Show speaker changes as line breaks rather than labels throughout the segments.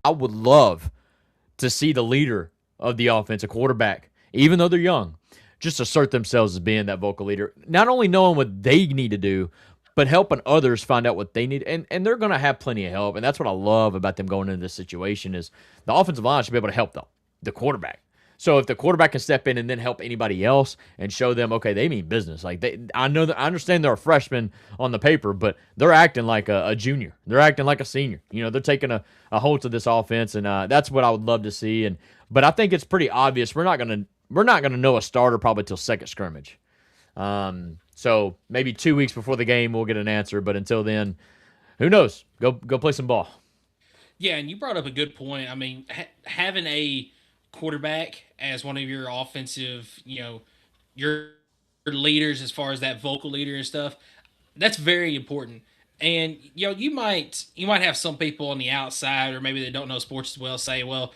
I would love to see the leader of the offense, a quarterback, even though they're young, just assert themselves as being that vocal leader. Not only knowing what they need to do, but helping others find out what they need. And they're going to have plenty of help. And that's what I love about them going into this situation is the offensive line should be able to help the quarterback. So if the quarterback can step in and then help anybody else and show them, okay, they mean business. Like I know that I understand they're a freshman on the paper, but they're acting like a junior. They're acting like a senior. They're taking a hold to this offense, and that's what I would love to see. But I think it's pretty obvious we're not gonna know a starter probably till second scrimmage. So maybe 2 weeks before the game we'll get an answer. But until then, who knows? Go play some ball.
Yeah, and you brought up a good point. I mean, having a quarterback as one of your offensive, your leaders as far as that vocal leader and stuff, that's very important. And you might have some people on the outside or maybe they don't know sports as well say, well,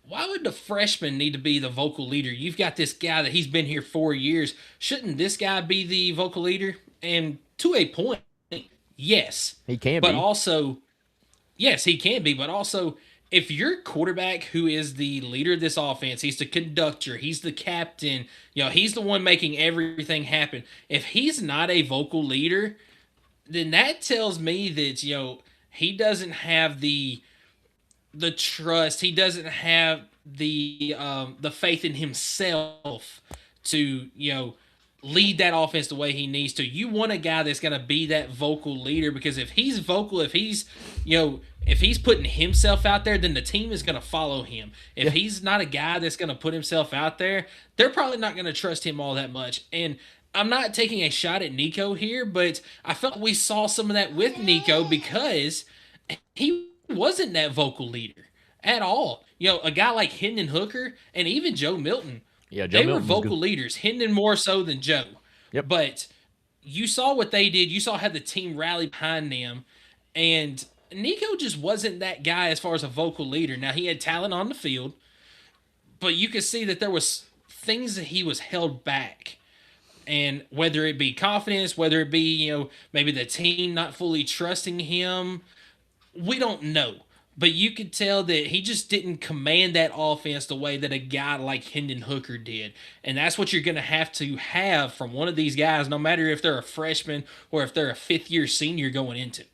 why would the freshman need to be the vocal leader? You've got this guy that he's been here 4 years. Shouldn't this guy be the vocal leader? And to a point, yes.
He can
but
be.
also Yes, he can be, but also if your quarterback who is the leader of this offense, he's the conductor, he's the captain, he's the one making everything happen. If he's not a vocal leader, then that tells me that, he doesn't have the trust, he doesn't have the faith in himself to, lead that offense the way he needs to. You want a guy that's going to be that vocal leader because if he's vocal, if he's putting himself out there, then the team is going to follow him. If he's not a guy that's going to put himself out there, they're probably not going to trust him all that much. And I'm not taking a shot at Nico here, but I felt we saw some of that with Nico because he wasn't that vocal leader at all. A guy like Hendon Hooker and even Joe Milton,
Yeah,
they were vocal leaders. Hendon more so than Joe.
Yep.
But you saw what they did. You saw how the team rallied behind them. And Nico just wasn't that guy as far as a vocal leader. Now, he had talent on the field, but you could see that there was things that he was held back. And whether it be confidence, whether it be, maybe the team not fully trusting him, we don't know. But you could tell that he just didn't command that offense the way that a guy like Hendon Hooker did. And that's what you're going to have from one of these guys, no matter if they're a freshman or if they're a fifth-year senior going into it.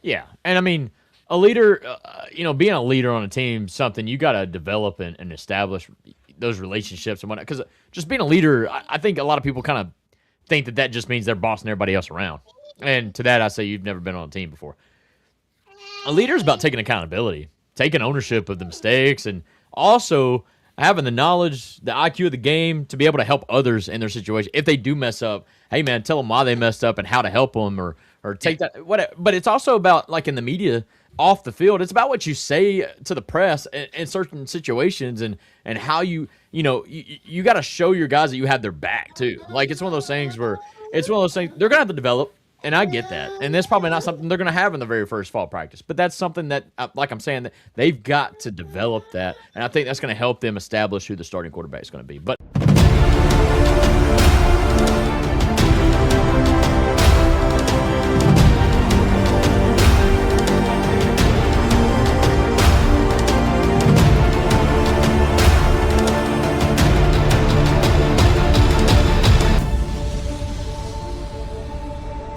Yeah, and I mean, a leader, being a leader on a team, something you got to develop and establish those relationships and whatnot. Because just being a leader, I think a lot of people kind of think that just means they're bossing everybody else around. And to that, I say you've never been on a team before. A leader is about taking accountability, taking ownership of the mistakes, and also having the knowledge, the IQ of the game to be able to help others in their situation. If they do mess up, hey, man, tell them why they messed up and how to help them or take that. Whatever. But it's also about, like in the media, off the field, it's about what you say to the press in certain situations and how you got to show your guys that you have their back, too. Like, it's one of those things they're going to have to develop. And I get that. And that's probably not something they're going to have in the very first fall practice. But that's something that, like I'm saying, that they've got to develop that. And I think that's going to help them establish who the starting quarterback is going to be. But